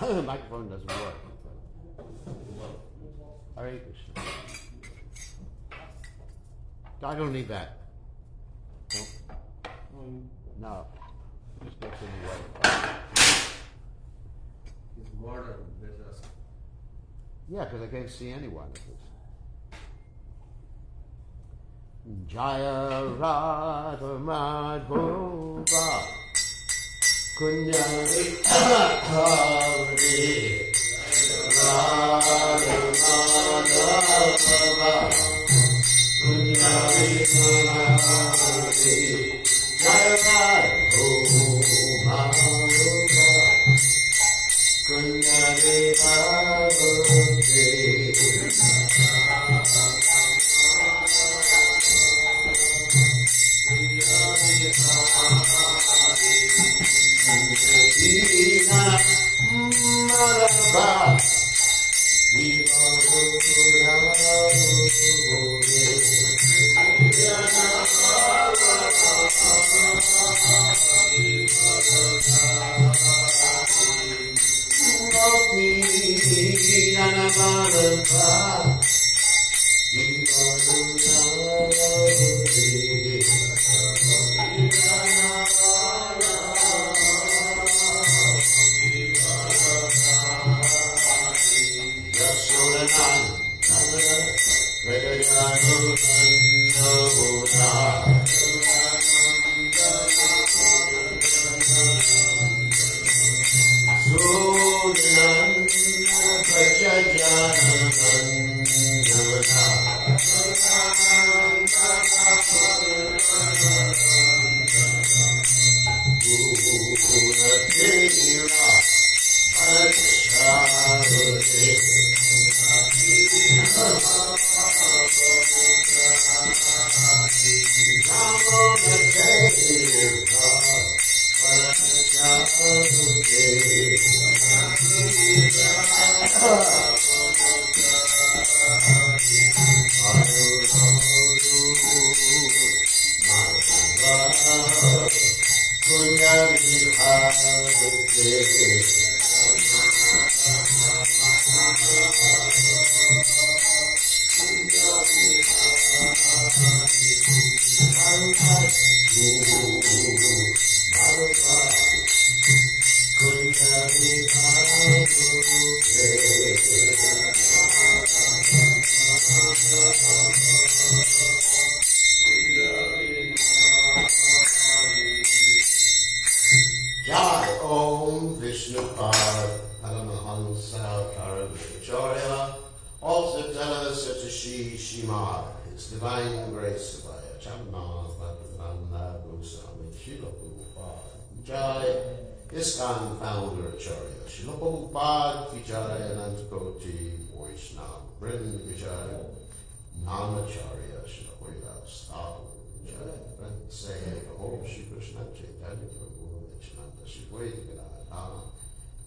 The microphone doesn't work. Hare Krishna. I don't need that. No. Just gets in the way. It's modern business. Yeah, because I can't see anyone. Jaya Radha Madhava Kunyari Hari Radha Madhava Kunyari Hari Jaya Radha Madhava Kunyari Hari His Divine Grace of Ayachamna Bhagavananda Goswami Srila Prabhupada Jai, ISKCON Founder Acharya Srila Prabhupada Ki Jai, Anantakoti Vaishnava Vrinda Ki Jai, Namacharya Srila Haridas Thakur Jai. Say Om Shri Krishna Chaitanya Prabhu Nityananda Shri Advaita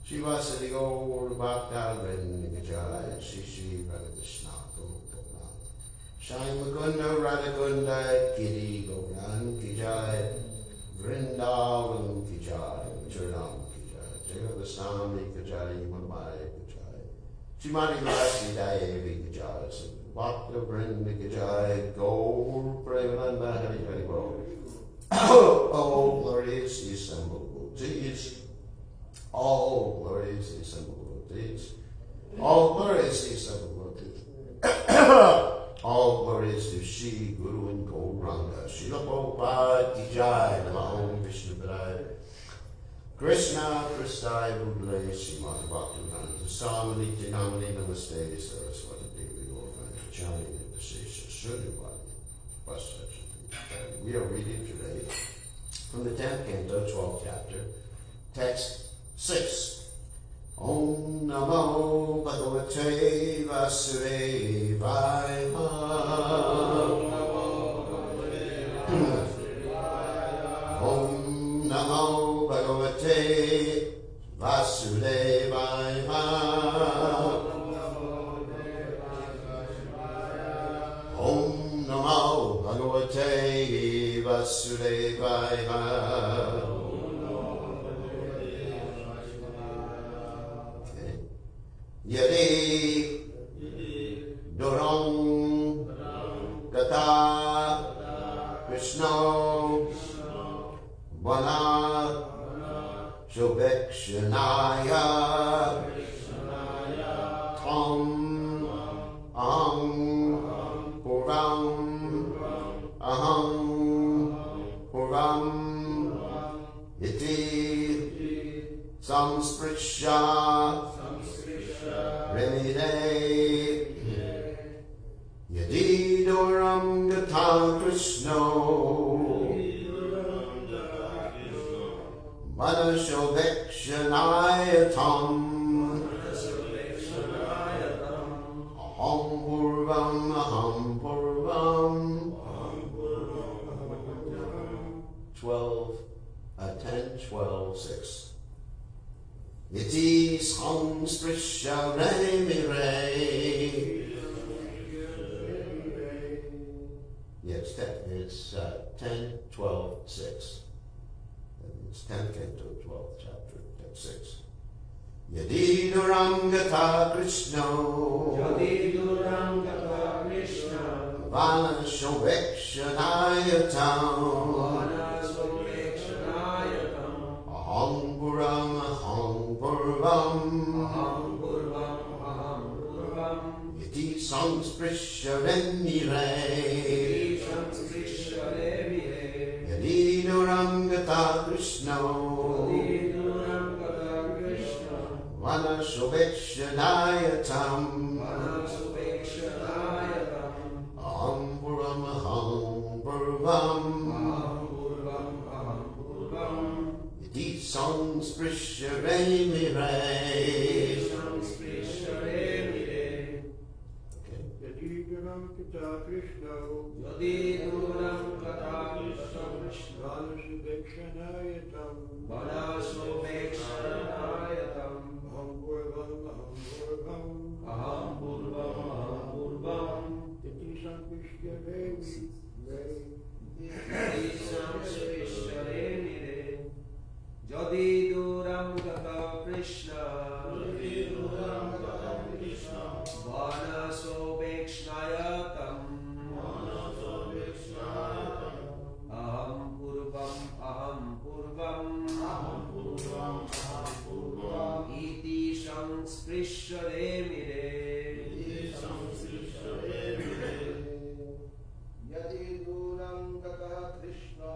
Shiva Siddhi Gaur Bhakta Vrinda Ki Jai, Shri Shri Radha Shai Mukunda Radhakunda Giri Govardhan Ki Jai, Vrindavan Ki Jai, Charanam Ki Jai, Jagadasami Ki Jai, Mumbai Ki Jai, Shrimati Vasi Devi Ki Jai, Bhakta Vrinda Ki Jai, Gaur Premananda Hari Hari Bol. All glorious assembled devotees, all glorious assembled devotees, all glorious assembled devotees. All glories to Shri Guru and Gauranga, Srila Prabhupada Ki Jai, Namo Vishnu Padaya, Krishna Prasthaya Budle, Srimati Bhaktivedanta Swami Nityanamani Namaste, Saraswati Devi Gauranga, Chani Nitashesha, Shuddhavadi, Vasachati. We are reading today from the 10th canto, 12th chapter, text 6. Om Namo Bhagavate Vasudevaya. Om Namo Bhagavate Vasudevaya. Om Namo Bhagavate Vasudevaya. Durang Gata Krishna Vana Shubekshanaya Tam Aham Puram Aham Puram Iti Samsprishya Remide Yadi Duram Gata Krishna Manashovekshanayatam Aham Purvam Aham Purvam 10, 12, 6. Iti samsprisha remire. Yeah, it's 10, 12, 6. It's 10th canto, 12th chapter, text 6. Yadi Durangata Krishna Vana Shovekshanayatam Aham Puram Aham Purvam Iti Samsprisha Remire Yadi Durangata Krishna Vana Shovekshanayatam Aham Puram Aham Purvam Iti Samsprisha Remire. Jadi duram gata Krishna Vana sobekshayatam Aham purvam Iti samsprishyamire Yadi duram gata Krishna Manasovekshanayatam Aham purvam Iti samsprishya remire Yadi duram gata Krishna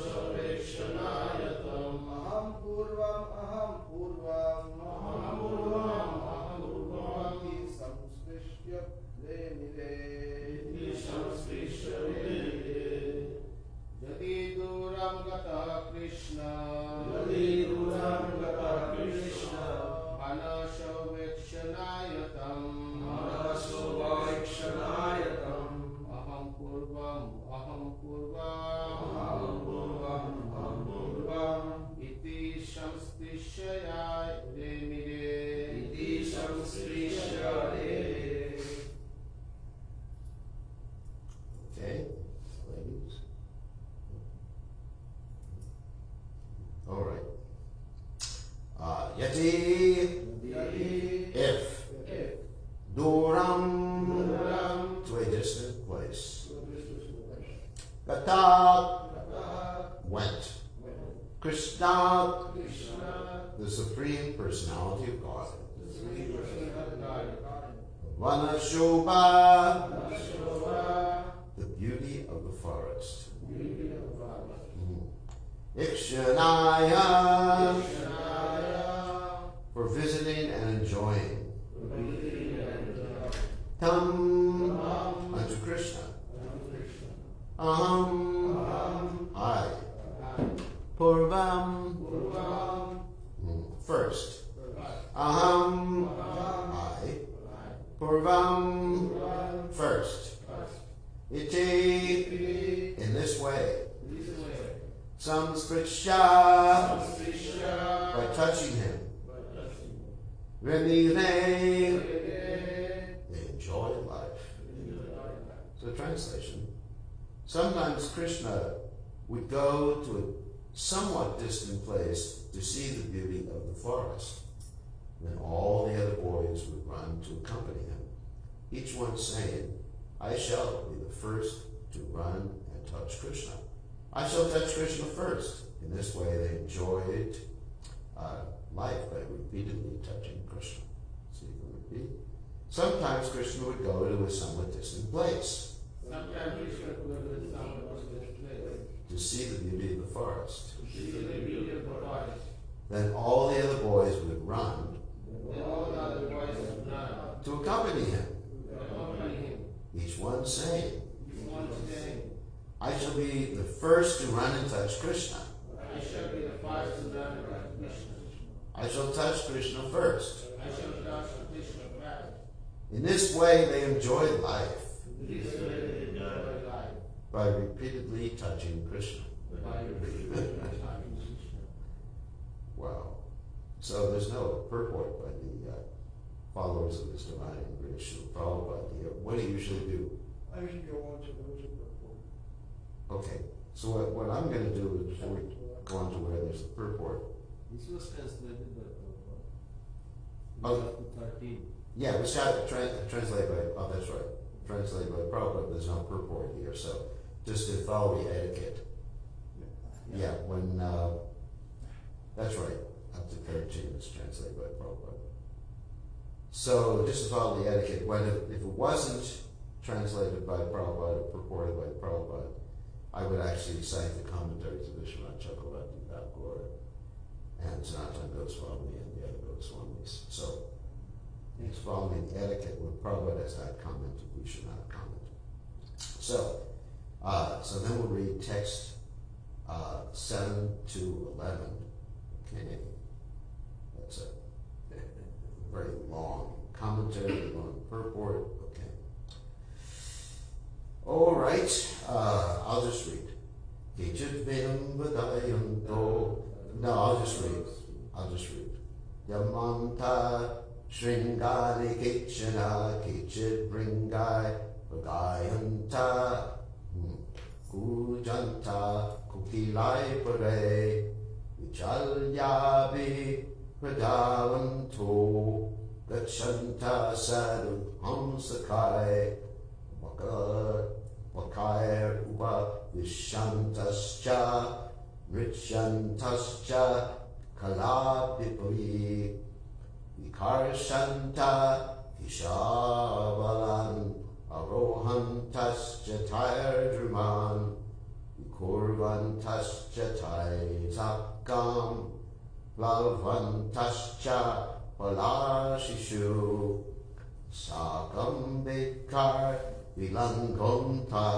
Manasovekshanayatam Aham purvam Iti samsprishya remire Okay, ladies. All right. Yati, if Duram, to a distant place. Gata, went. Krishna, the Supreme Personality of God. Vanashobha, the beauty of the forest. Ikshanaya, for visiting and enjoying. Tam, unto Krishna. Aham, I. Purvam, first. Aham, I. Purvam, first. Iti, in this way. Samsprishya, by touching him. Remire, they enjoy life. So translation. Sometimes Krishna would go to a somewhat distant place to see the beauty of the forest. Then all the other boys would run to accompany him, each one saying, I shall be the first to run and touch Krishna. I shall touch Krishna first. In this way they enjoyed life by repeatedly touching Krishna. So you can repeat. Sometimes Krishna would go to a somewhat distant place Sometimes Krishna would go to some distant place to see the beauty of the forest. to see the beauty of the forest. Then all the other boys would run Then all the other boys would run to accompany him, to accompany him. each one saying, One saying, I shall be the first to run and touch Krishna. I shall be the first to run and touch Krishna. I shall touch Krishna first. I shall touch Krishna first. In this way they enjoyed life This way they enjoy life by repeatedly touching Krishna. by repeatedly touching Krishna. Wow. So there's no purport by the followers of this divine grace Srila Prabhupada here. What do you usually do? I usually go on to those who report. Okay. So what I'm going to do is before we go on to where there's the purport. This was translated by Prabhupada. Oh. Chapter 13. Yeah, it was translated by, oh, that's right. Translated by Prabhupada, there's no purport here. So just to follow the etiquette. Yeah, when, that's right. Up to 13 is translated by Prabhupada. So just to follow the etiquette, when if it wasn't translated by Prabhupada or purported by Prabhupada, I would actually cite the commentary to Vishwanath Chakravarti Thakur and Sanatana Goswami and the other Goswamis. So it's following the etiquette when Prabhupada has not commented, we should not comment. So, so then we'll read text 7 to 11. Okay, that's a very long commentary, long purport. Okay. All right, I'll just read. No, I'll just read. Yamanta Shringari Kichana Kichid Bringai Bagayanta Kujanta Kukilai Pare Vichalyabi Pradavanto Gachanta Sadhu Hamsakai Vakaya Upa Vishantascha Richantascha Kalapipuri Vikarshanta Ishavalan Arohantascha Tyrdruman Vikurvantascha Taizakam Lalvantascha Palashishu Sakam Vikar Vilangonta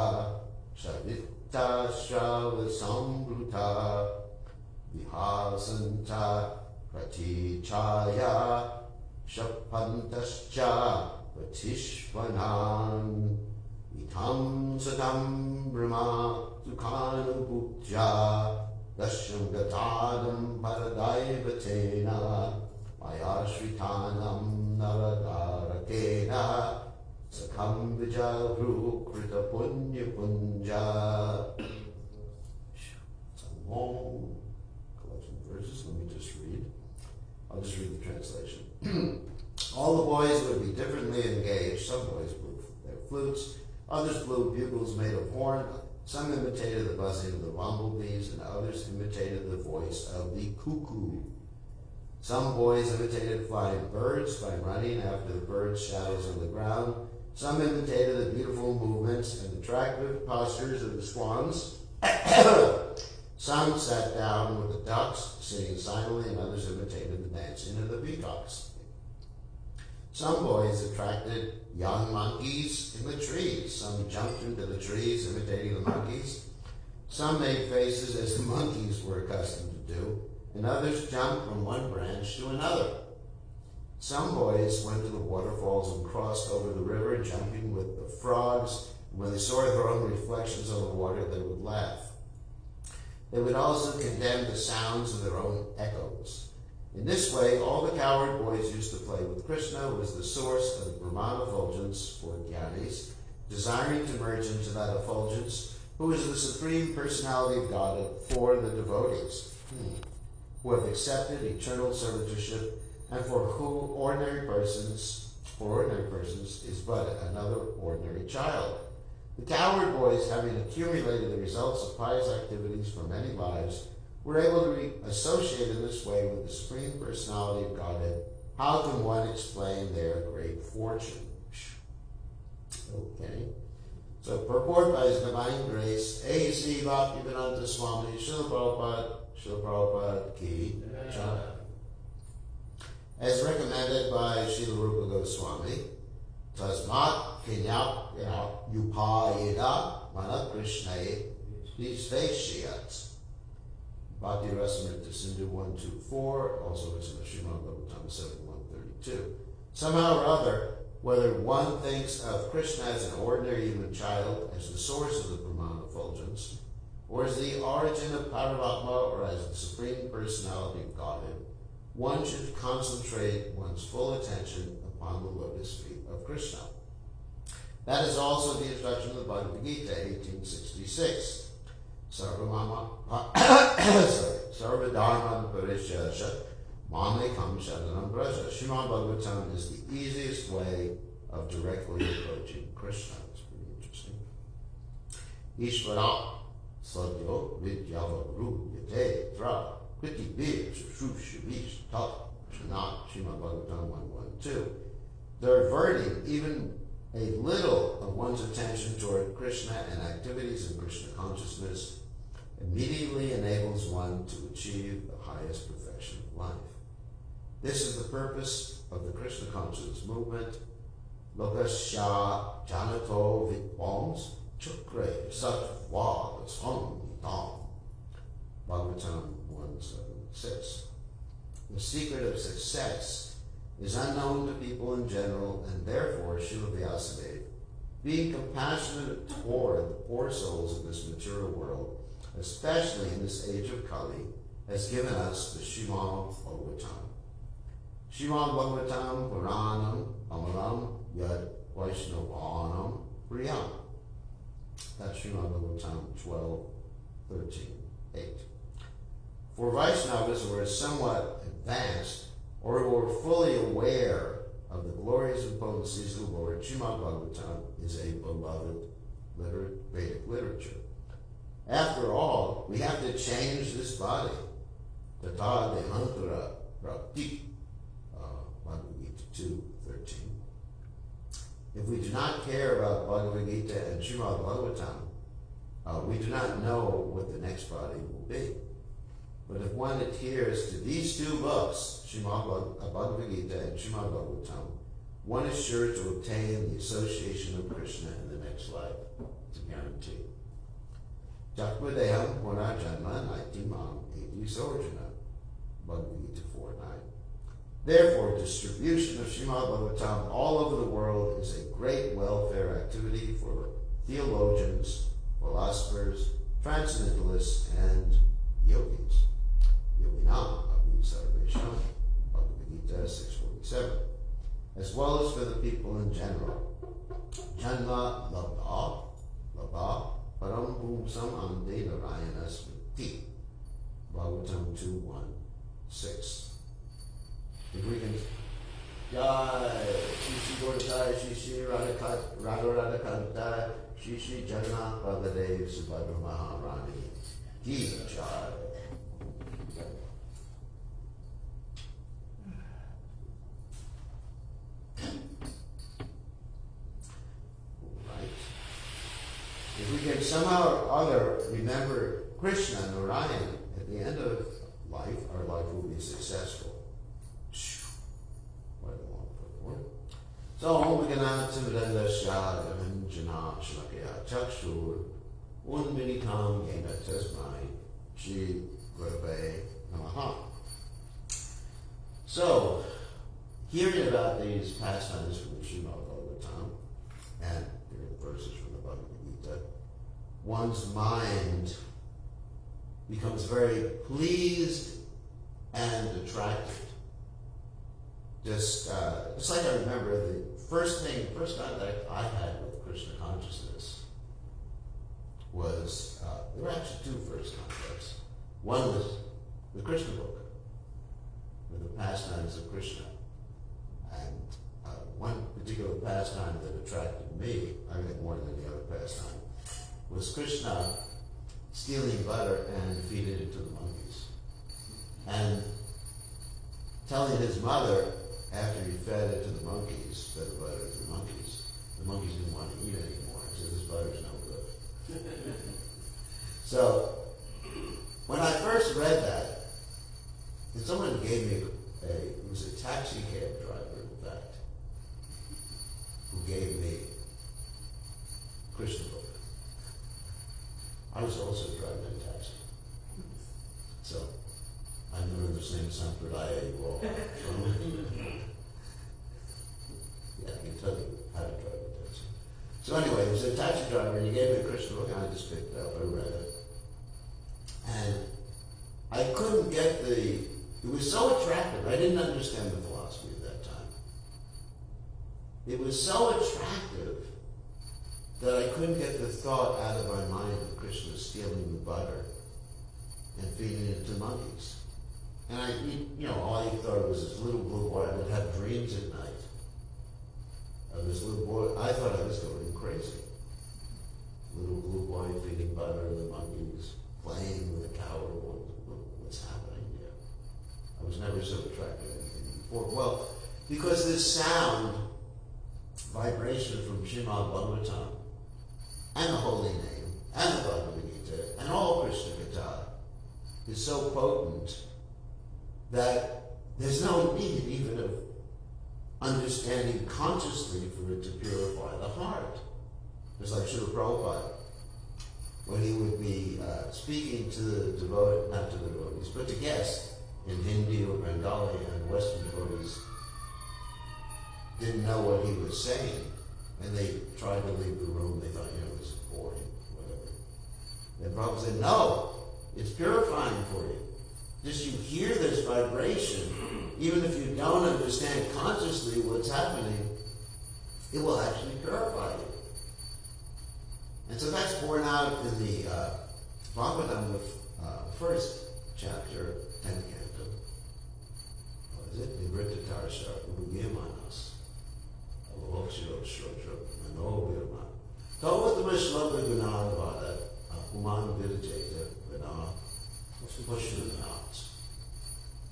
Shavita Shravasambruta Vihasanta Pratichaya Shapantascha Patishvanan Itam Sadam Brahma Sukhanubhutya Dasham Gatadam Paradaivatena Mayashritanam Naradarakena Sakam Vijavru Krita Punya Punja. It's a long collection of verses. Let me just read. I'll just read the translation. All the boys would be differently engaged. Some boys blew their flutes, others blew bugles made of horn, some imitated the buzzing of the bumblebees, and others imitated the voice of the cuckoo. Some boys imitated flying birds by running after the birds' shadows on the ground. Some imitated the beautiful movements and attractive postures of the swans. Some sat down with the ducks, sitting silently, and others imitated the dancing of the peacocks. Some boys attracted young monkeys in the trees. Some jumped into the trees, imitating the monkeys. Some made faces as the monkeys were accustomed to do, and others jumped from one branch to another. Some boys went to the waterfalls and crossed over the river, jumping with the frogs. When they saw their own reflections on the water, they would laugh. They would also condemn the sounds of their own echoes. In this way, all the coward boys used to play with Krishna, who was the source of the Brahman effulgence for Gyanis. Desiring to merge into that effulgence, who is the Supreme Personality of Godhead for the devotees, who have accepted eternal servitorship, and for ordinary persons is but another ordinary child. The cowherd boys, having accumulated the results of pious activities for many lives, were able to be associated in this way with the Supreme Personality of Godhead. How can one explain their great fortune? Okay. So, purport by His Divine Grace, A.C. Bhaktivedanta Swami, Srila Prabhupada Ki Jai. As recommended by Srila Rupa Goswami, Tasmat Kinyap Upayeda Mana Krishnaye Vishveshyat. Bhakti Rasamrita Sindhu 124, also it's in the Srimad Bhagavatam 7132. Somehow or other, whether one thinks of Krishna as an ordinary human child, as the source of the Brahman effulgence, or as the origin of Paramatma, or as the Supreme Personality of Godhead, one should concentrate one's full attention upon the lotus feet of Krishna. That is also the instruction of the Bhagavad Gita, 1866. Sarvadharman Parishasha Mamekam Sharanam Braja. Srimad Bhagavatam is the easiest way of directly approaching Krishna. It's pretty interesting. Ishvara Sadyo Vidyavaru Yate Dra Kriti Bir Shushuvish Tat Shanat Srimad Bhagavatam 112. Diverting even a little of one's attention toward Krishna and activities in Krishna consciousness immediately enables one to achieve the highest perfection of life. This is the purpose of the Krishna consciousness movement. Lokasya Janato Vidvams Chukre Satva Swam Dam. Bhagavatam 176. The secret of success is unknown to people in general, and therefore Srila Vyasadeva, being compassionate toward the poor souls of this material world, especially in this age of Kali, has given us the Srimad Bhagavatam. Srimad Bhagavatam Puranam Amaram Yad Vaishnavanam Priyam. That's Srimad Bhagavatam 12, 13, 8. For Vaishnavas who are somewhat advanced, or who are fully aware of the glories and potencies of the Lord, Srimad Bhagavatam is a beloved Vedic literature. After all, we have to change this body. Tata Dehantara Bhakti, Bhagavad Gita 2:13. If we do not care about Bhagavad Gita and Srimad Bhagavatam, we do not know what the next body will be. But if one adheres to these two books, Bhagavad Gita and Srimad Bhagavatam, one is sure to obtain the association of Krishna in the next life. It's a guarantee. Jakvadeham Puna Janma Naitimam Eti Sorjana. Bhagavad Gita 4:9. Therefore, distribution of Srimad Bhagavatam all over the world is a great welfare activity for theologians, philosophers, transcendentalists, and yogis. Yoginam Abhi Sarvesham, Bhagavad Gita 6:47. As well as for the people in general. Janma Labha Param Pumsam Ande Narayana Smriti. Bhagavatam 2:1-6. If we can Jai Shishi Gordai Shishi Radharadakanta Shishi Jagannath Baladev Subhadra Maharani Ki Jai. If we can somehow or other remember Krishna and Narayan at the end of life, our life will be successful. Quite a long purport. So, Om Gananatam Dandasya Anjana Shlakya Chakshur Unminitam Yena Tasmai Shri Gurave Namaha. So, hearing about these pastimes from the Srimad Bhagavatam and the verses from the Bhagavad Gita, one's mind becomes very pleased and attracted. Just like I remember the first contact I had with Krishna consciousness was, there were actually two first contacts. One was the Krishna book, with the pastimes of Krishna. And one particular pastime that attracted me, I think more than any other pastime, was Krishna stealing butter and feeding it to the monkeys. And telling his mother, after he fed it to the monkeys, fed the butter to the monkeys didn't want to eat anymore. He said, this butter's no good. So, when I first read that, and someone gave me it was a taxi cab driver, in fact, who gave me Krishna book. I was also driving a taxi. So, I learned the same sampradaya you all have. Yeah, I can tell you how to drive a taxi. So anyway, it was a taxi driver, and he gave me a Krishna book, and I just picked it up, I read it. And I couldn't get it was so attractive, I didn't understand the philosophy at that time. It was so attractive that I couldn't get the thought out of my mind of Krishna stealing the butter and feeding it to monkeys. And all I thought was this little blue boy. I would have dreams at night of this little boy. I thought I was going crazy. Little blue boy feeding butter to the monkeys, playing with a cow. What's happening here? I was never so attracted to anything before. Well, because this sound, vibration from Srimad Bhagavatam, and the Holy Name, and the Bhagavad Gita, and all Krishna Gita, is so potent that there's no need even of understanding consciously for it to purify the heart. Just like Srila Prabhupada, when he would be speaking to the devotees, not to the devotees, but to guests in Hindi or Bengali, and Western devotees didn't know what he was saying, and they tried to leave the room. They thought, it was boring, whatever. And Prabhupada said, no, it's purifying for you. Just you hear this vibration, even if you don't understand consciously what's happening, it will actually purify you. And so that's borne out in the Bhagavatam, first chapter, 10th canto. What is it? Nivritta Tarsha Urugyamanas. Avokshiro Shrotra Manovirma. Tavatama Shloka Gunavada Akuman Vidajeta Vina Pushunat.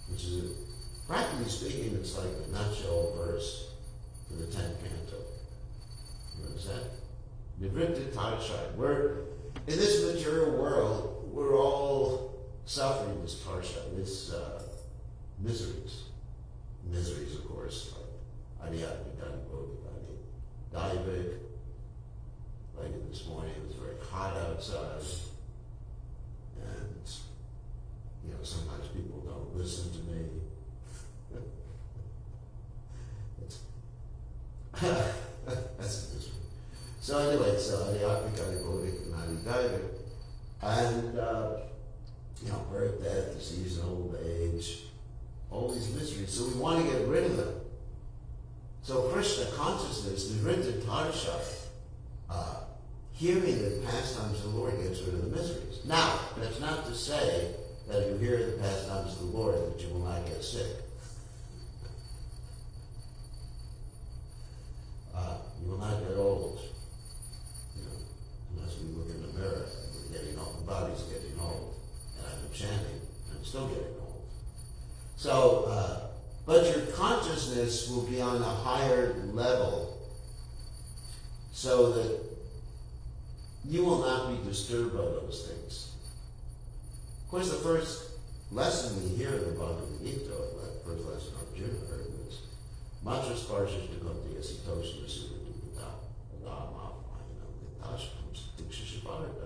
Which is, practically speaking, it's like a nutshell verse for the 10th canto. You understand? Nivritta Tarsha. We're, in this material world, we're all suffering this tarsha, this miseries. Miseries, of course, like adhyatmika, diabetic. Like this morning, it was very hot outside. And, sometimes people don't listen to me. That's a misery. So anyway, adhyatmika, diabetic. And, birth, death, disease, and old age, all these miseries. So we want to get rid of them. So Krishna consciousness, Nivritta Tarsha, hearing the pastimes of the Lord gets rid of the miseries. Now, that's not to say that if you hear the pastimes of the Lord that you will not get sick. You will not get old. Unless we look in the mirror and we're getting old, the body's getting old. And I've been chanting, and I'm still getting old. So, but your consciousness will be on a higher level so that you will not be disturbed by those things. Of course, the first lesson we hear in the Bhagavad Gita, the first lesson Arjuna heard was, Matra Sparsha Dukanti Asitoshna Sudukita Adama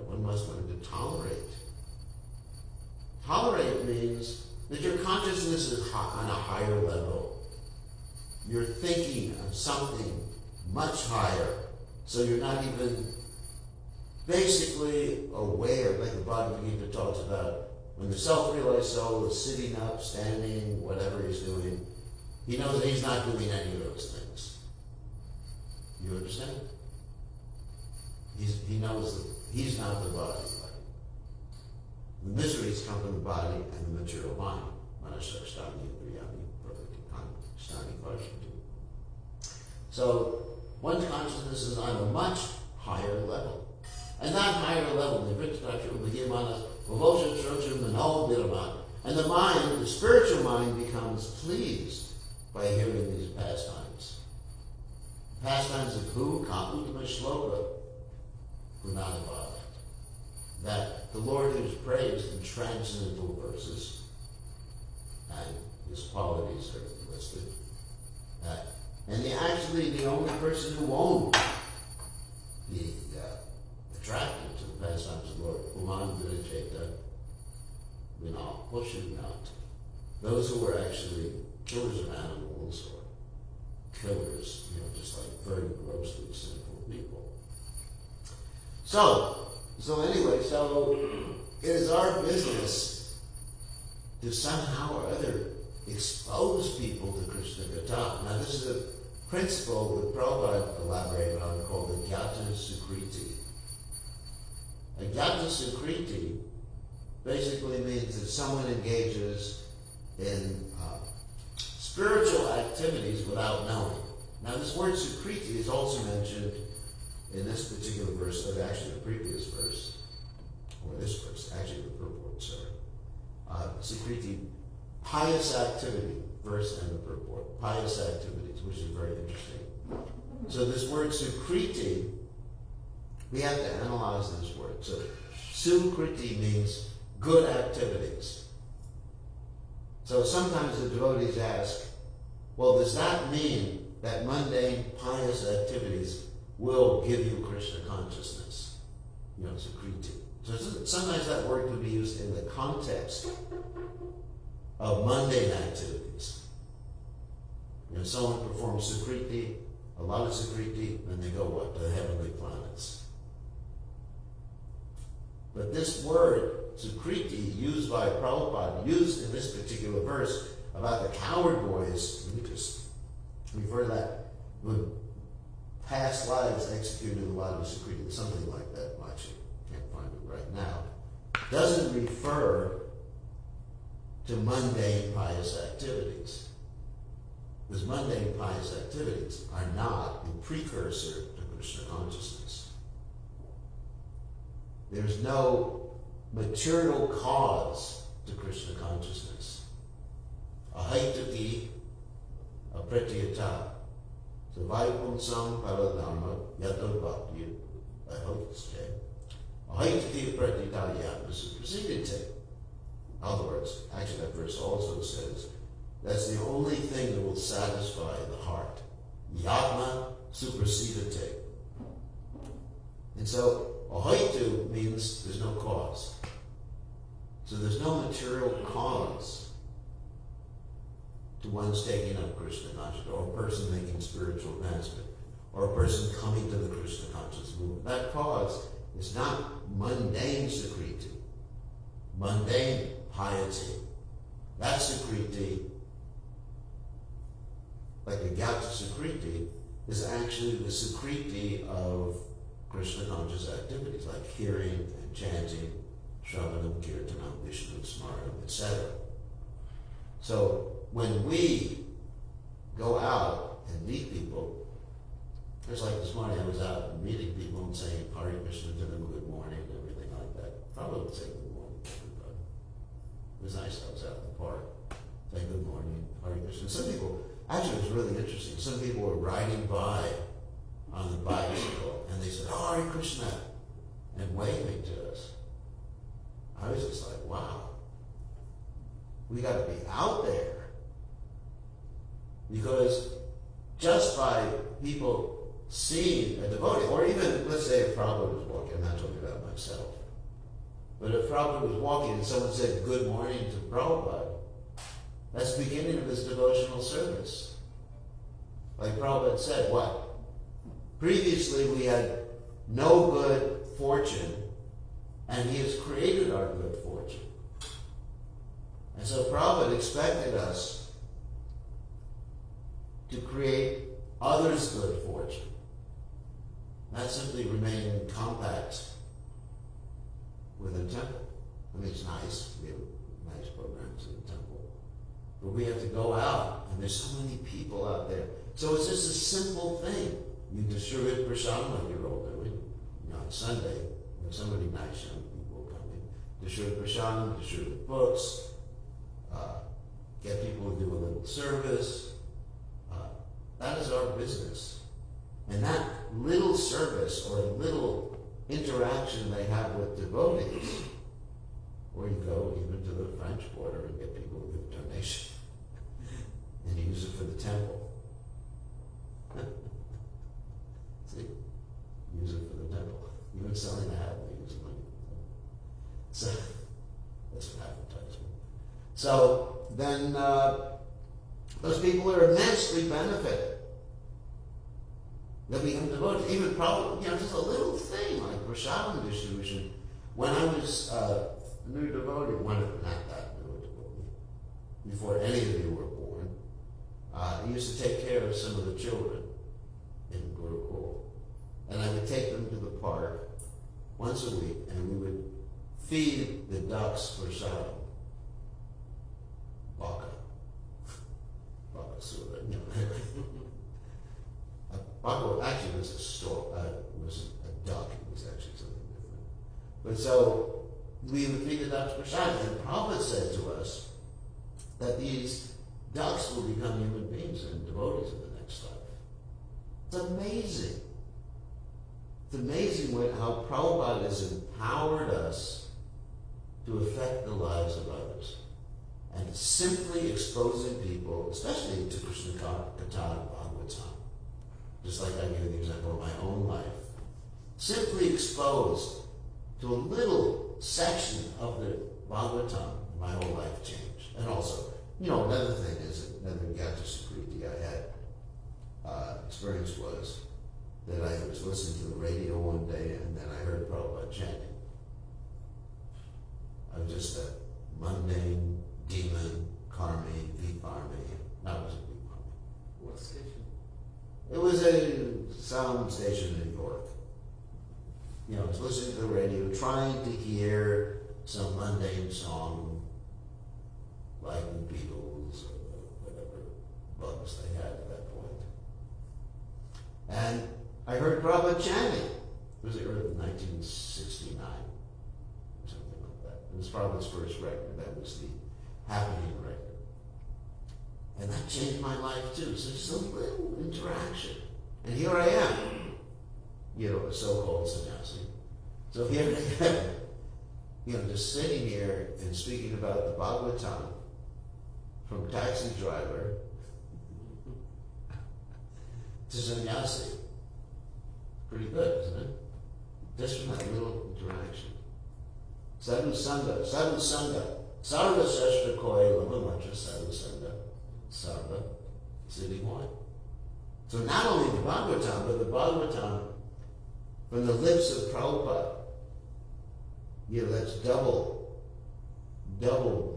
One must learn to tolerate. Tolerate means that your consciousness is on a higher level. You're thinking of something much higher, so you're not even basically aware, like the Bhagavad Gita talks about, when the self-realized soul is sitting up, standing, whatever he's doing, he knows that he's not doing any of those things. You understand? He knows that he's not the body. The miseries come from the body and the material mind. So one's consciousness is on a much higher level. And that higher level, and the mind, the spiritual mind, becomes pleased by hearing these pastimes. Pastimes of who? Kaputama Shloka Gunanabhava. That the Lord is praised in transcendental verses, and his qualities are listed. And actually the only person who won't be attracted to the pastimes of the Lord, Uman Vidacheta, not. Those who are actually killers of animals or killers, just like very grossly sinful people. So anyway, it is our business to somehow or other expose people to Krishna Katha. Now this is a principle that Prabhupada elaborated on called the Gyata Sukriti. A Gyata Sukriti basically means that someone engages in spiritual activities without knowing. Now this word Sukriti is also mentioned in this particular verse, or actually the previous verse, or this verse, actually the purport, Sukriti, pious activity, verse and the purport, pious activities, which is very interesting. So this word Sukriti, we have to analyze this word. So Sukriti means good activities. So sometimes the devotees ask, well, does that mean that mundane pious activities will give you Krishna consciousness? Sukriti. So sometimes that word can be used in the context of mundane activities. Someone performs Sukriti, a lot of Sukriti, then they go what? To the heavenly planets. But this word, Sukriti, used by Prabhupada, used in this particular verse about the coward boys, let me just refer to that, who past lives executed a lot of Sukriti, something like that, actually, can't find it right now, doesn't refer to mundane pious activities. Because mundane pious activities are not a precursor to Krishna consciousness. There's no material cause to Krishna consciousness. Ahaitati, apratyata, savaipunsam paradharma, yato bhakti, ahotaste. Ahaitati apratyata yatma suprasidite. In other words, actually that verse also says, that's the only thing that will satisfy the heart. Yatma suprasidite. And so, ahoitu means there's no cause. So there's no material cause to one's taking up Krishna consciousness, or a person making spiritual advancement, or a person coming to the Krishna conscious movement. That cause is not mundane Sukriti, mundane piety. That Sukriti, like a Gyata Sukriti, is actually the Sukriti of Krishna conscious activities, like hearing and chanting, Shravanam, Kirtanam, Vishnu, Smaranam, etc. So when we go out and meet people, just like this morning I was out and meeting people and saying Hare Krishna to them, good morning, and everything like that. Probably would say good morning to everybody. It was nice, I was out in the park, saying good morning, Hare Krishna. Some people, actually it was really interesting, some people were riding by on the bicycle and they said, oh, Hare Krishna, and waving to us. I was just like, wow, we got to be out there. Because just by people seeing a devotee, or even, let's say if Prabhupada was walking, I'm not talking about myself, but if Prabhupada was walking and someone said good morning to Prabhupada, that's the beginning of his devotional service. Like Prabhupada said, what? Previously we had no good fortune, and he has created our good fortune. And so Prabhupada expected us to create others' good fortune. Not simply remain in compact where we have to go out, and there's so many people out there. So it's just a simple thing. You distribute prashadam like you're all doing. You know, on Sunday, when somebody nice young people come in, distribute prashadam, distribute books, get people to do a little service. That is our business. And that little service or little interaction they have with devotees, or you go even to the French border and get people to give donation and use it for the temple. See? Use it for the temple. Even selling the hat, they use money. So, that's an advertisement. So, then those people are immensely benefited. They'll become devoted. Even probably, just a little thing like prashadam distribution. When I was a new devotee, not that new a devotee, before any of you were born, I used to take care of some of the children in Gurukul. And I would take them to the park once a week, and we would feed the ducks prashadam. Baka. Baka Sura, Baka actually was a stork, was a duck, it was actually something different. But so, we would feed the ducks prashadam, and Prabhupada said to us that these ducks will become human beings and devotees in the next life. It's amazing. It's amazing how Prabhupada has empowered us to affect the lives of others. And simply exposing people, especially to Krishna Katha and Bhagavatam, just like I gave the example of my own life, simply exposed to a little section of the Bhagavatam, my whole life changed. And also, another thing is, another Gata Sukriti I had experience was that I was listening to the radio one day and then I heard Prabhupada chanting. I was just a mundane demon, karmi, viparmi. No, it wasn't viparmi. What station? It was a sound station in New York. I was listening to the radio, trying to hear some mundane song, like the Beatles or whatever bugs they had at that point. And I heard Prabhupada chanting. It was in 1969, or something like that. It was Prabhupada's first record. That was the Happening record. And that changed my life too. So just a little interaction. And here I am, a so-called sannyasi. So here I am, just sitting here and speaking about the Bhagavatam from taxi driver to sannyasi. Pretty good, isn't it? Just from that little interaction. Sadhu Sangha, Sadhu Sangha. Sarva Shashtra Koi Lavamatra Sadhu Sangha. Sarva Siddhi Moy. So not only the Bhagavatam, but the Bhagavatam from the lips of Prabhupada. That's double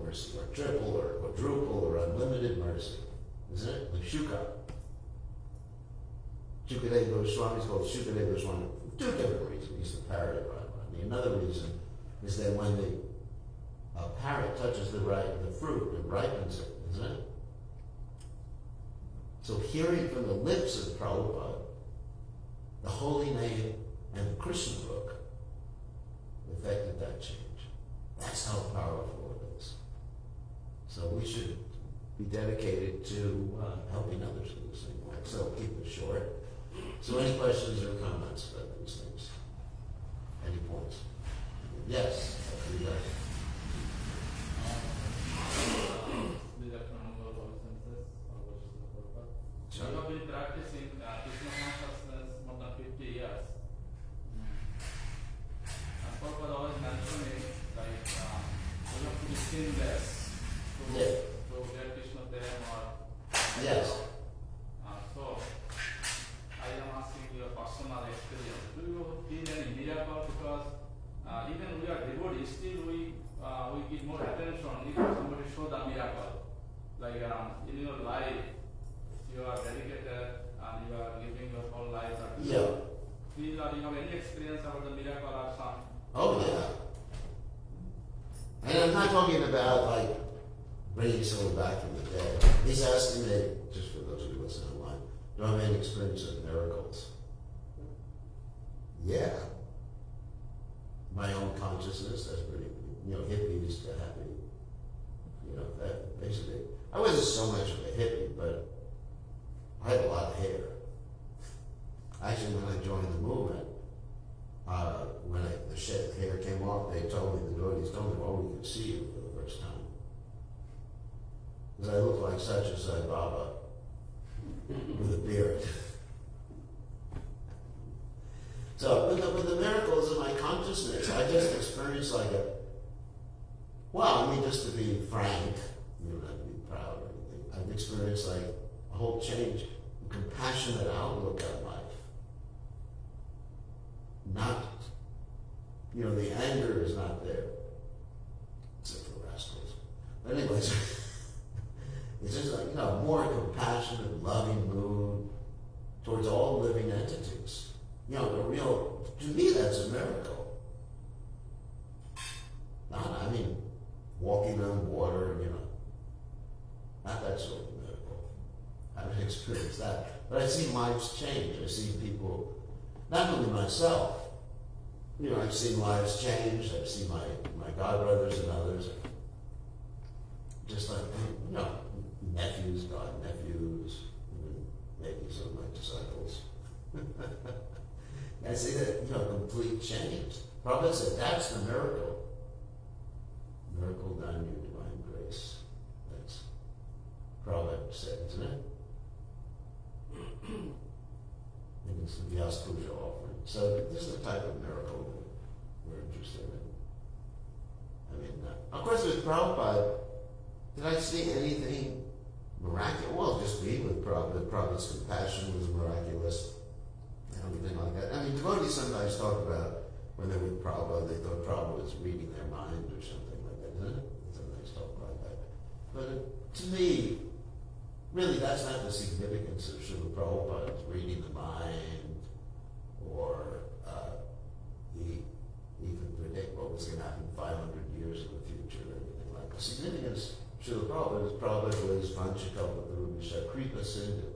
mercy, or triple, or quadruple, or unlimited mercy. Isn't it? Like Shuka. Shukadeva Goswami is called Shukadeva Goswami for two different reasons. He's the parrot of Radharani. Another reason is that when a parrot touches the fruit, it ripens it, isn't it? So hearing from the lips of Prabhupada the holy name and the Krishna book affected that change. That's how powerful it is. So we should be dedicated to helping others in the same way. So keep it short. So any questions or comments about these things? Any points? Yes. So you have been practicing Krishna consciousness more than 50 years. And Prabhupada always mentioning like you have to be sinless to get Krishna there or Yes. So I am asking your personal experience. Do you feel any miracle? Because even we are devotees, still we give more attention if somebody show the miracle. Like in your life, you are dedicated and you are living your whole life. Yeah. Feel or you have any experience about the miracle or some? Oh yeah. And I'm not talking about like bringing someone back from the dead. He's asking me, just for those of you listening online, do I have any experience of miracles? Yeah. My own consciousness, that's pretty, hippies to happy. That basically, I wasn't so much of a hippie, but I had a lot of hair. Actually, when I joined the movement, when the hair came off, the devotees told me, well, we could see you for the first time. Because I looked like such a Sai Baba with a beard. So, with the miracles of my consciousness, I just experienced just to be frank, you don't have to be proud or anything, I've experienced a whole change, a compassionate outlook on life. Not, the anger is not there, except for rascals. But anyways, it's just more compassionate, loving mood towards all living entities. To me, that's a miracle. Walking on water, not that sort of miracle. I haven't experienced that. But I've seen lives change. I've seen people, not only myself, I've seen lives change. I've seen my godbrothers and others. Just nephews, god-nephews, maybe some of my disciples. I see that, complete change. Prabhupada said, that's the miracle. Miracle done in your divine grace. That's Prabhupada said, isn't it? And it's the Vyasa Puja offering. So this is the type of miracle that we're interested in. Of course with Prabhupada, did I see anything miraculous? Well, just being with Prabhupada, Prabhupada's compassion was miraculous. Everything like that. Devotees sometimes talk about when they're with Prabhupada, they thought Prabhupada was reading their mind or something like that, isn't it? Sometimes talk about that. But to me, really that's not the significance of Srila Prabhupada reading the mind, or he could predict what was going to happen 500 years in the future or anything like that. The significance of Srila Prabhupada was Panchakalpatarubhisha Kripa Sindhu.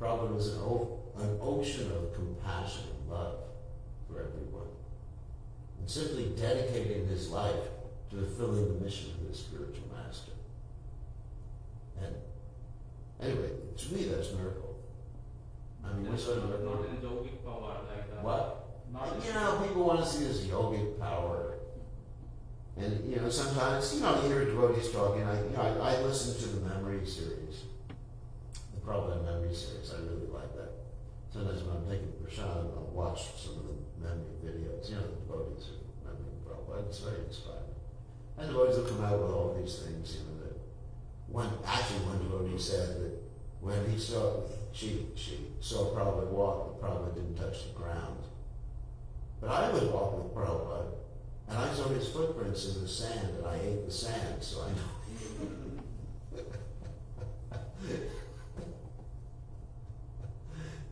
Prabhupada was an ocean of compassion and love for everyone, and simply dedicating his life to fulfilling the mission of his spiritual master. And anyway, to me, that's a miracle. What sort of miracle? Not in yogic power like that. What? People want to see this yogic power. And, sometimes, you hear devotees talking. I listen to the memory series. The Prabhupada memory series, I really like that. Sometimes when I'm taking Prashad, I'll watch some of the memory videos. The devotees are remembering Prabhupada. It's very inspiring. And devotees will come out with all these things, that one devotee said that when she saw Prabhupada walk, Prabhupada didn't touch the ground. But I would walk with Prabhupada, and I saw his footprints in the sand, and I ate the sand, so I know.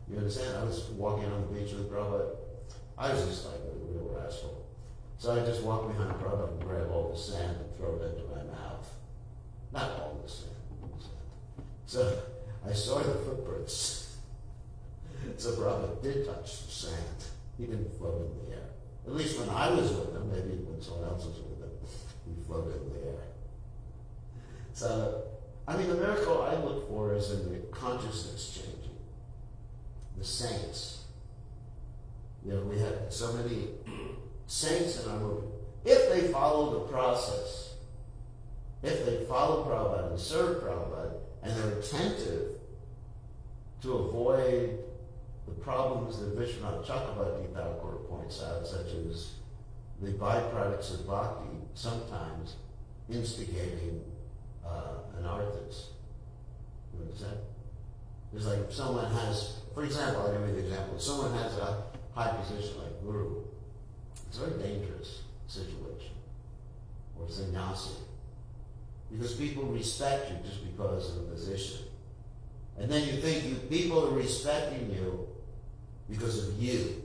You understand? I was walking on the beach with Prabhupada. I was just like a real rascal. So I just walked behind Prabhupada and grab all the sand and throw it into my mouth. Not all the sand. So I saw the footprints. So Prabhupada did touch the sand. He didn't float in the air. At least when I was with him, maybe when someone else was with him, he floated in the air. So, the miracle I look for is in the consciousness changing. The saints. We have so many saints in our movement. If they follow the process, if they follow Prabhupada and serve Prabhupada, and they're attentive to avoid the problems that Vishwanath Chakravarti Thakur points out, such as the byproducts of bhakti sometimes instigating anarthas. You understand? It's like if someone has, for example, I'll give you an example. If someone has a high position like guru, it's a very dangerous situation. Or sannyasi. Because people respect you just because of the position. And then you think people are respecting you because of you.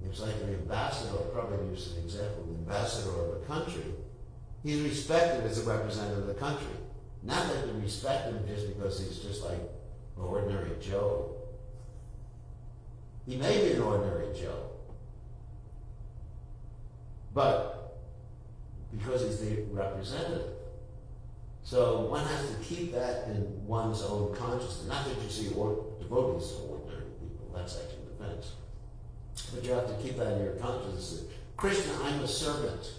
It's like an ambassador, I'll probably use an example, the ambassador of a country He's respected as a representative of the country. Not that we respect him just because he's just like an ordinary Joe. He may be an ordinary Joe, but because he's the representative. So one has to keep that in one's own consciousness. Not that you see devotees as ordinary people, that's actually an offense. But you have to keep that in your consciousness. Krishna, I'm a servant.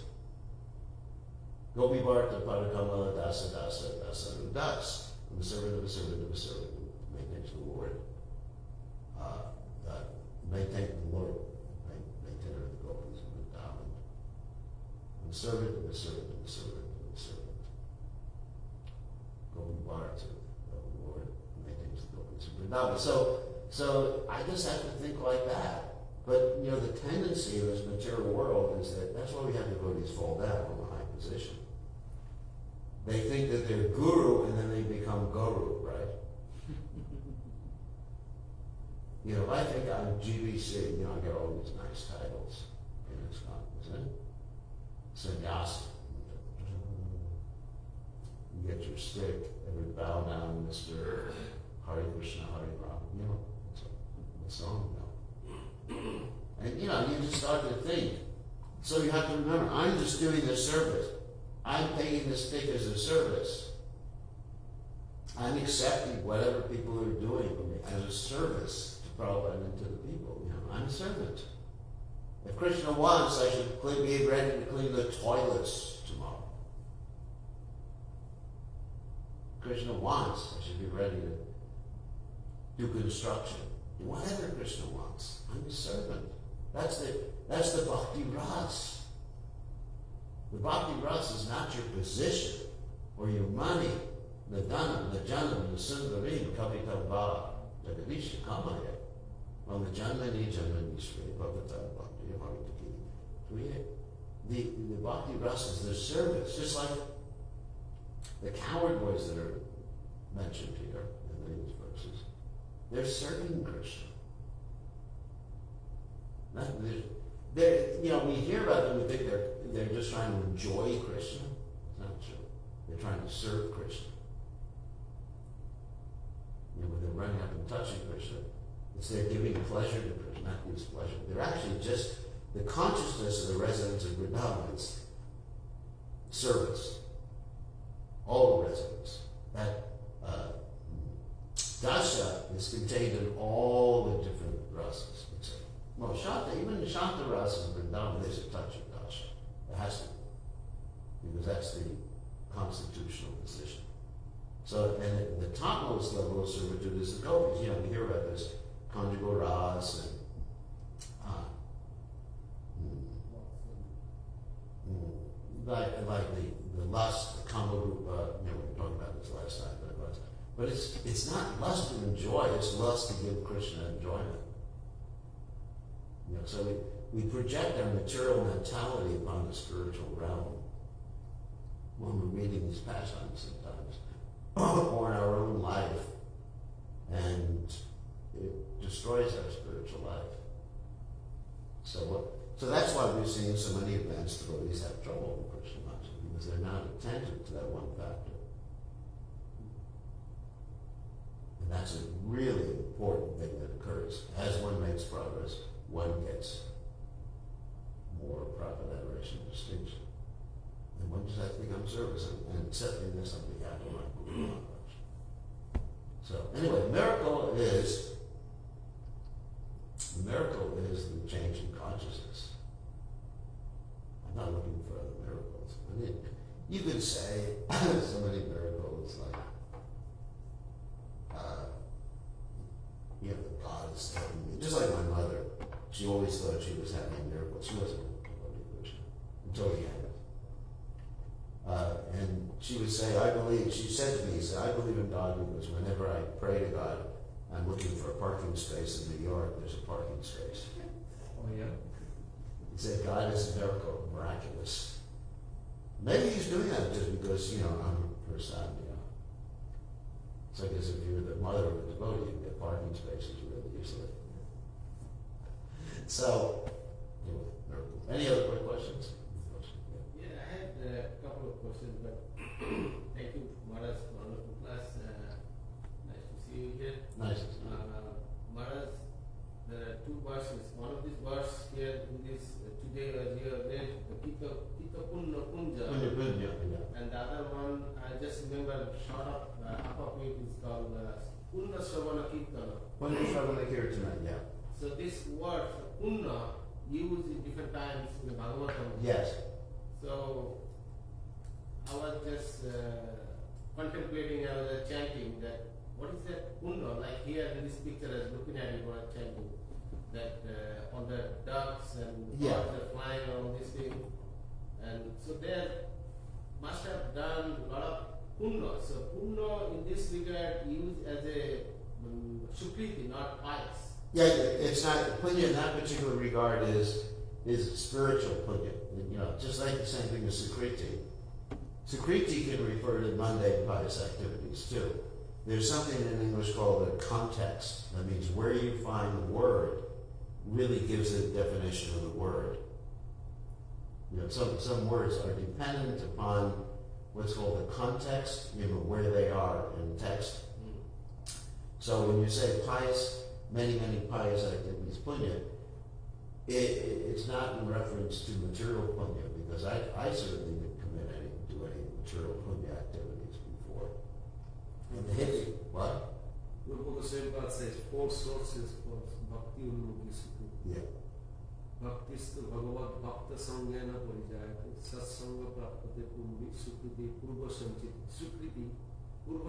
Gopi Bharta Padakama Dasa Dasa Dasa Das. I'm a servant of a servant of a servant who maintains the Lord. Maintain the Lord, maintainer of the gopis and the Vrindavan. I'm a servant of a servant of a servant of a servant. Gopi Bharta, the Lord maintains the gopis and Vrindavan. So I just have to think like that. But you know, the tendency of this material world is that that's why we have devotees fall down from a high position. They think that they're guru and then they become guru, right? You know, if I think I'm GBC, you know, I get all these nice titles in this isn't it? Sannyasi. You get your stick, every bow down, Mr. Hare Krishna, Hare Ram. You know, it's a song now. And you know, you just start to think. So you have to remember, I'm just doing this service. I'm taking this stick as a service. I'm accepting whatever people are doing as a service to Prabhupada and to the people. You know, I'm a servant. If Krishna wants, I should be ready to clean the toilets tomorrow. If Krishna wants, I should be ready to do construction. Whatever Krishna wants, I'm a servant. That's the bhakti ras. The bhakti ras is not your position or your money. The dhanam, the janam, the sundarim, kavita bha, jagadisha kamaya. Well, the janmani shri bhavata bhakti haritaki. The bhakti ras is the service, just like the coward boys that are mentioned here in these verses. They're serving Krishna. You know, we hear about them, we think they're just trying to enjoy Krishna. It's not true. They're trying to serve Krishna. You know, when they're running up and touching Krishna, it's they're giving pleasure to Krishna, not his pleasure. They're actually just the consciousness of the residents of Vrindavan is service. All the residents. That dasha is contained in all the different rasas. Well, Shanta, even the Shanta rasa in Vrindavan, there's a touch of dasha. It has to be, because that's the constitutional position. So, and at the topmost level of servitude is the gopis. You know, we hear about this conjugal ras and like the lust, the kama rupa. You know, we were talking about this last time, but it's not lust to enjoy; it's lust to give Krishna enjoyment. You know, so we project our material mentality upon the spiritual realm when we're reading these pastimes sometimes, or in our own life, and it destroys our spiritual life. So that's why we're seeing so many events devotees have trouble with Krishna consciousness, because they're not attentive to that one factor. And that's a really important thing that occurs. As one makes progress, one gets more profit, adoration, distinction. And one just has to become service and accepting this on behalf of my Guru Maharaj. So anyway, the miracle is the change in consciousness. I'm not looking for other miracles. I mean, you could say so many miracles like you know, God is telling me, just like my mother, she always thought she was having miracles. She wasn't a devotee of Krishna until the end. And she would say, she said to me, I believe in God because whenever I pray to God, I'm looking for a parking space in New York, there's a parking space. Oh, yeah? He said, God is a miracle, miraculous. Maybe he's doing that just because, you know, I'm her son, you know. It's like as if you're the mother of a devotee, you get parking spaces really easily. So, anyway, miracle. Any other quick questions? Yeah, I had a couple of this today as you have read the Kita Punna Punja, Punya, yeah. and the other one I just remember short of it is called Punna Sravana Kirtana. Punya Shravana Kirtana, yeah. So this word Punna used in different times in the Bhagavatam. Yes. So I was just contemplating, I was chanting that what is that Punna? Like here in this picture, I was looking at it while chanting that on the ducks and Yeah. birds are flying around this thing, and so they must have done a lot of Punna. So Punna in this regard used as a Sukriti, not pious. Yeah, it's not, punya in that particular regard is spiritual punya. You know, just like the same thing as sukriti. Sukriti can refer to mundane pious activities too. There's something in English called a context. That means where you find the word really gives a definition of the word. You know, some words are dependent upon what's called the context, you know, where they are in text. So when you say pious, many pious activities, punya, it's not in reference to material punya, because I certainly didn't do any material punya activities before. And the Hindi, what? Guru the same part says 4 sources for bhakti unmuki sukhi. Yeah. Bhaktistu bhagavad bhakta sangena parijayate satsanga praptate kumbi sukriti purva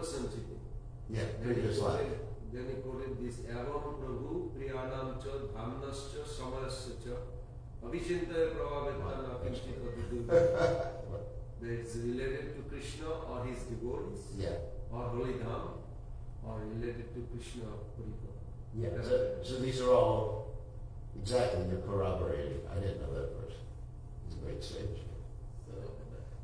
sanchiti. Yeah, previous slide. Then he quoted this Avam Prabhu Priyanam cha Dhamnascha Samarasya cha Avichinta Prabhavetana Kinchita Vidu. That it's related to Krishna or his devotees, Yeah. or Holy Dham, or related to Krishna Purita. Yeah. So these are all exactly, you're corroborating. I didn't know that first. It's a great stage. So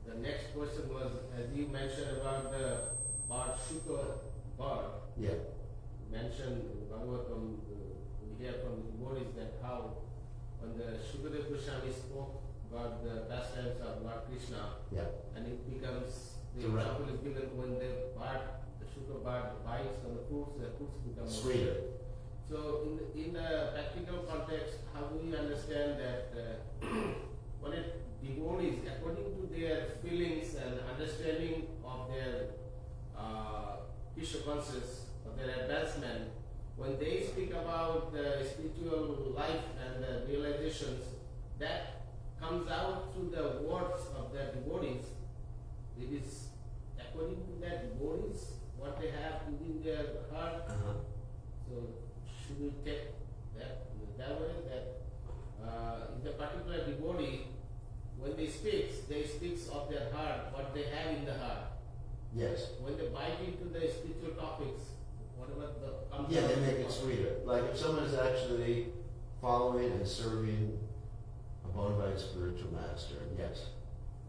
the next question was, as you mentioned about the bird Shuka bird, Yeah. mentioned in Bhagavatam, we hear from the devotees that how when the Shukadeva Goswami spoke about the pastimes of Lord Krishna, Yeah. and it becomes, the Correct. example is given when the Shuka bird bites on the fruits become Sweeter. So in the practical context, how do we understand that when devotees, according to their feelings and understanding of their Krishna consciousness, of their advancement, when they speak about the spiritual life and the realizations, that comes out through the words of their devotees. It is according to their devotees, what they have within their heart. Uh-huh. So should we take that way, that in the particular devotee, when they speak of their heart, what they have in the heart. Yes. When they bite into the spiritual topics, whatever comes Yeah, out they of make the it heart. sweeter. Like if someone is actually following and serving a bona fide spiritual master, yes,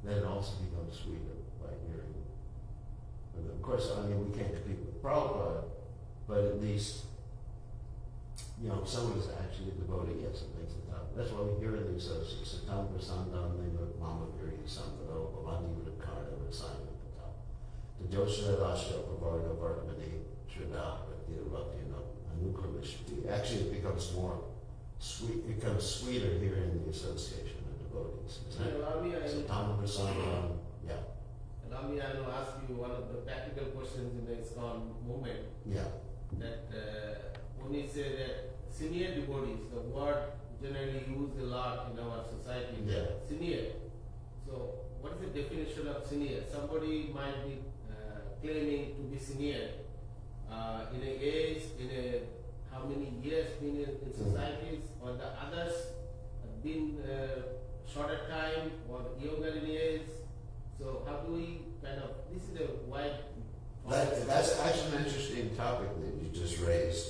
then it also becomes sweeter by hearing. And of course, I mean, we can't compete with Prabhupada, but at least, you know, if someone is actually a devotee, yes, it makes it up. That's why we hear in the associates, Satam Prasandam, Mama Viri Sambhado, Bhavani Vidakarna, Rasayana Pata. The Joshua Rasha, Pavarga Vartmani, Shraddha, Anukramishtiti. Actually, it becomes more sweet, it becomes sweeter here in the association of devotees. Isn't it? Allow me, Satam Prasandam, yeah. Allow me, I will ask you one of the practical questions in the ISKCON movement. Yeah. That when you say that senior devotees, the word generally used a lot in our society. Yeah. Senior. So, what is the definition of senior? Somebody might be claiming to be senior in a age, how many years been in societies, or the others have been shorter time or younger in age. So, how do we kind of? This is a wide. That's actually an interesting topic that you just raised.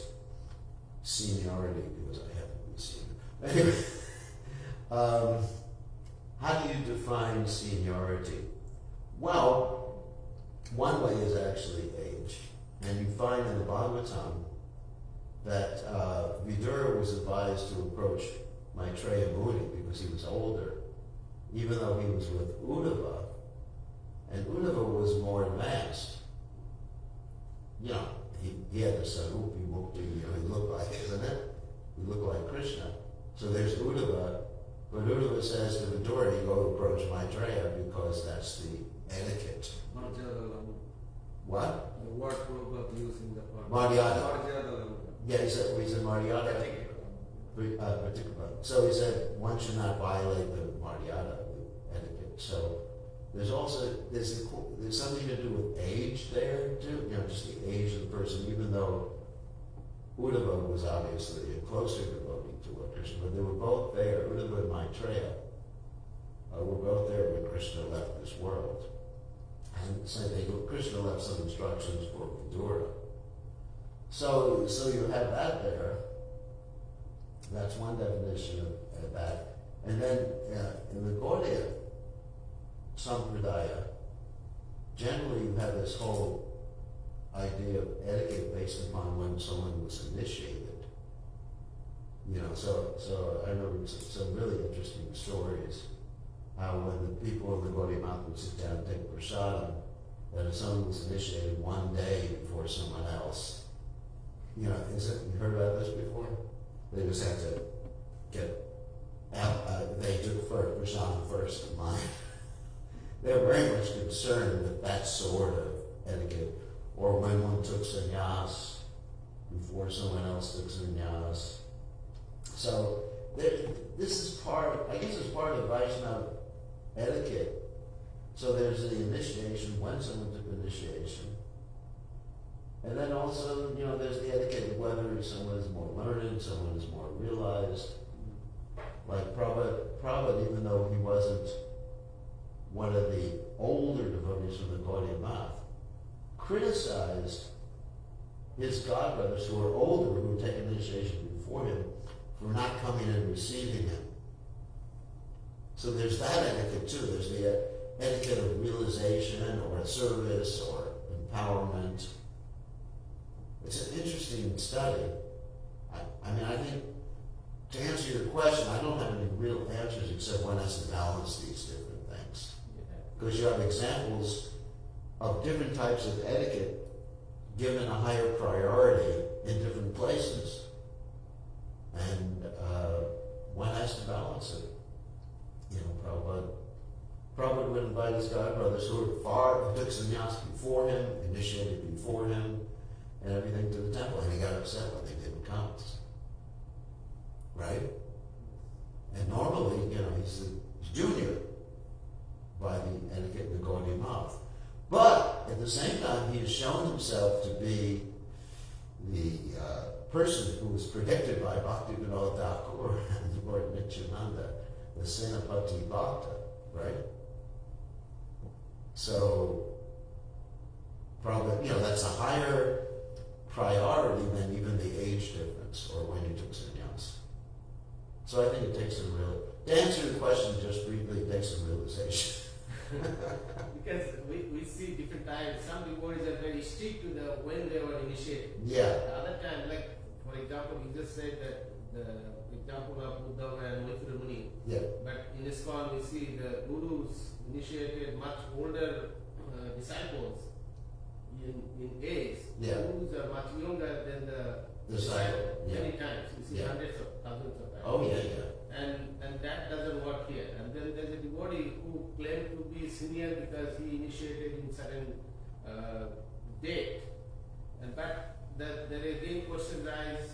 Seniority, because I haven't been senior. Anyway, how do you define seniority? Well, one way is actually age. And you find in the Bhagavatam that Vidura was advised to approach Maitreya Muni because he was older, even though he was with Uddhava. And Uddhava was more advanced. You know, he had the Sarupi Mukti, you know, he looked like, isn't it? He looked like Krishna. So there's Uddhava, But Uddhava says to Vidura, go approach Maitreya because that's the etiquette. Marjadalam. What? The word Prabhupada using the word. Maryada. Marjadalam. Yeah, he said Maryada. Particular. So he said one should not violate the Maryada, the etiquette. So there's also there's something to do with age there too. You know, just the age of the person. Even though Uddhava was obviously a closer devotee to Lord Krishna, but they were both there. Uddhava and Maitreya were both there when Krishna left this world. And so Krishna left some instructions for Vidura. So you have that there. That's one definition of that. And then in the Gaudiya Sampradaya, generally you have this whole idea of etiquette based upon when someone was initiated. You know, so I remember some really interesting stories. How when the people of the Gaudiya Math would sit down and take prasadam, that if someone was initiated one day before someone else, you know, you heard about this before? They just had to get out, they took prasadam first in line. They were very much concerned with that sort of etiquette. Or when one took sannyas before someone else took sannyas. So this is part, I guess it's part of Vaishnava etiquette. So there's the initiation, when someone took initiation. And then also, you know, there's the etiquette of whether someone is more learned, someone is more realized. Like Prabhupada, even though he wasn't one of the older devotees from the Gaudiya Math, criticized his godbrothers who were older, who had taken initiation before him, for not coming and receiving him. So there's that etiquette too. There's the etiquette of realization or service or empowerment. It's an interesting study. I mean, I think to answer your question, I don't have any real answers except one has to balance these different things. Because you have examples of different types of etiquette given a higher priority in different places. And one has to balance it. You know, Prabhupada would invite his godbrothers who took sannyas before him, initiated before him, and everything to the temple, and he got upset when they didn't come. Right? And normally, you know, he's junior by the etiquette in the Gaudiya Math. But at the same time, he has shown himself to be the person who was predicted by Bhaktivinoda Thakur and Lord Nityananda, the Senapati Bhakta, right? So, probably, you know, that's a higher priority than even the age difference or when you took sannyas. So I think it takes some to answer your question just briefly, it takes some realization. Because we see different times, some devotees are very strict to the when they were initiated. Yeah. The other time, like for example, you just said that the example of Uddhava and Maithura Muni. Yeah. But in ISKCON we see the gurus initiated much older disciples in age. Yeah. The gurus are much younger than the Disciple. Yeah. Many times. You see Yeah. hundreds of thousands of times. Oh yeah. And that doesn't work here. And then there's a devotee who claimed to be senior because he initiated in certain date. But there again questions rise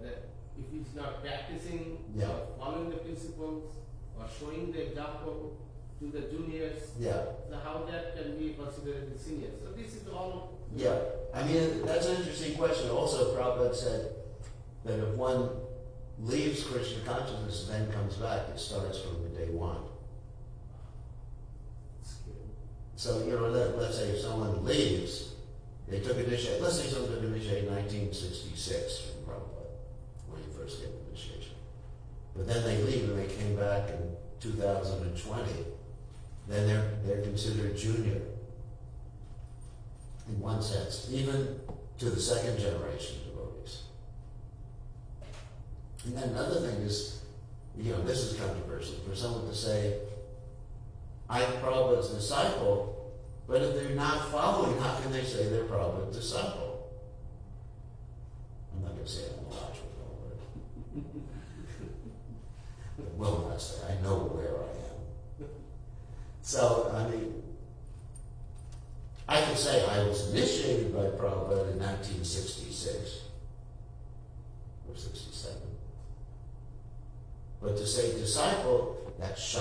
that if he's not practicing, Yeah. or following the principles, or showing the example to the juniors, Yeah. so how that can be considered as senior. So this is all. Yeah. I mean, that's an interesting question. Also, Prabhupada said that if one leaves Krishna consciousness and then comes back, it starts from the day one. So, you know, let's say if someone leaves, they took initiation, let's say someone took initiation in 1966 from Prabhupada, when he first gave initiation. But then they leave and they came back in 2020, then they're considered junior in one sense, even to the second generation devotees. And then another thing is, you know, this is controversial, for someone to say, I'm Prabhupada's disciple, but if they're not following, how can they say they're Prabhupada's disciple? I'm not going to say it on the watch with one word. will not say, I know where I am. So, I mean, I can say I was initiated by Prabhupada in 1966 or 67. But to say disciple, that's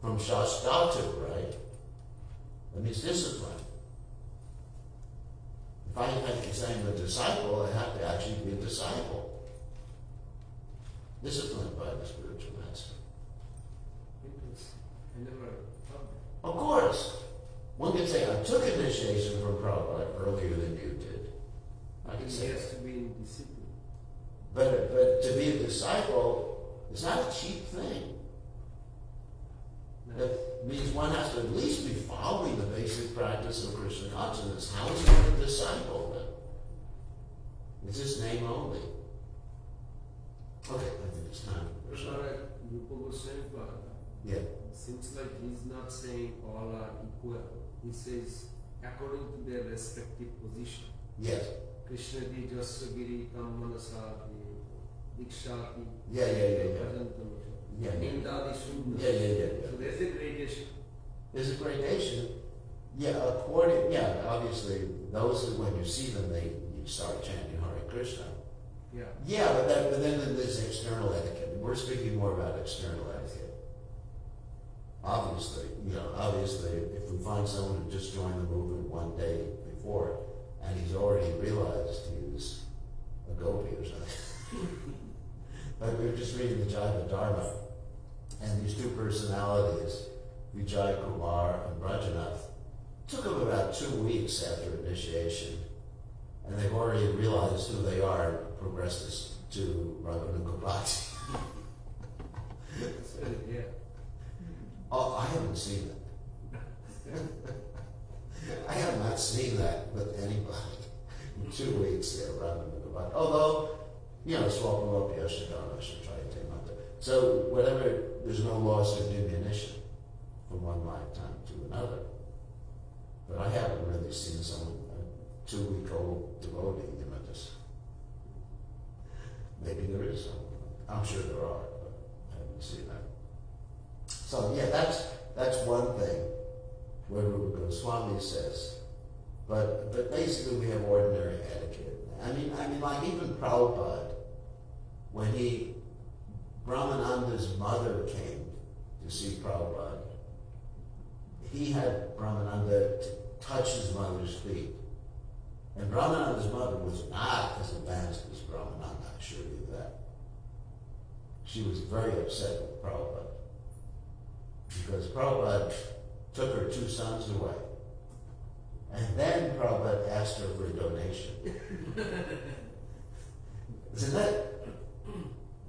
from Shastatu, right? That means discipline. If I had to say I'm a disciple, I have to actually be a disciple. Disciplined by the spiritual master. I never thought that. Of course. One can say, I took initiation from Prabhupada earlier than you did. I can He say has that. to be in discipline. But to be a disciple is not a cheap thing. That means one has to at least be following the basic practice of Krishna consciousness. How is one a disciple then? It's his name only. Okay, I think it's time. Krishna, Rupa Goswami, Yeah. seems like he's not saying all are equal. He says according to their respective position. Yes. Krishna di Jasagiri Tam Manasa di Dikshati. Yeah. Yeah. Nindadi Shunda. Yeah. So there's a gradation. There's a gradation. Yeah, obviously, those who, when you see them, you start chanting Hare Krishna. Yeah. Yeah, but then there's external etiquette. We're speaking more about external etiquette. Obviously, if we find someone who just joined the movement one day before, and he's already realized he's a gopi or something. But we were just reading the Jaiva Dharma, and these two personalities, Vijay Kumar and Brajanath, took them about 2 weeks after initiation, and they've already realized who they are and progressed this to Raghunath. Yeah. Oh, I haven't seen that. I have not seen that with anybody. In 2 weeks, they're running with the butt. Although, Swapamopya Shadana Shatrayate Mata. So, whatever, there's no loss of diminution from one lifetime to another. But I haven't really seen someone, a 2-week-old devotee, just. Maybe there is someone. I'm sure there are, but I haven't seen that. So yeah, that's one thing where Rupa Goswami says. But basically we have ordinary etiquette. I mean like even Prabhupada, when Brahmananda's mother came to see Prabhupada, he had Brahmananda touch his mother's feet. And Brahmananda's mother was not as advanced as Brahmananda, I assure you that. She was very upset with Prabhupada. Because Prabhupada took her 2 sons away. And then Prabhupada asked her for a donation. Isn't that?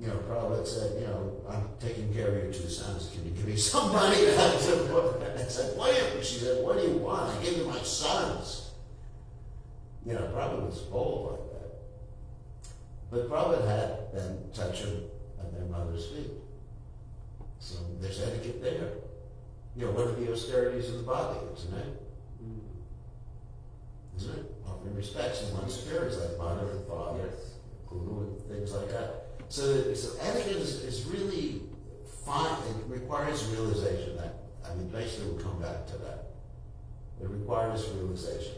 Prabhupada said, I'm taking care of your 2 sons. Can you give me some money? I said, she said, what do you want? I gave you my sons. Prabhupada was bold like that. But Prabhupada had them touch them at their mother's feet. So there's etiquette there. One of the austerities of the body, isn't it? Isn't it? Offering respects in one's spirits, like mother and father, Yes. guru, and things like that. So etiquette is really fine. It requires realization that, basically we'll come back to that. It requires realization.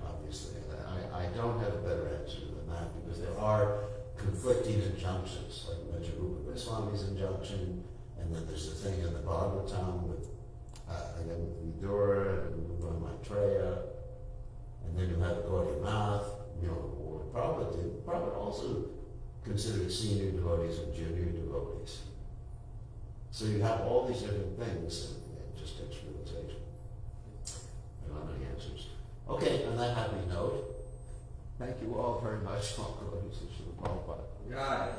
Obviously, I don't have a better answer than that because there are conflicting injunctions, like Rupa Goswami's injunction, and then there's the thing in the Bhagavatam with Vidura and Rupa Maitreya, and then you have Gautamath, or Prabhupada did. Prabhupada also considered senior devotees and junior devotees. So you have all these different things, and it just takes realization. I don't have any answers. Okay, on that happy note, thank you all very much. All devotees of Srila Prabhupada. Yeah.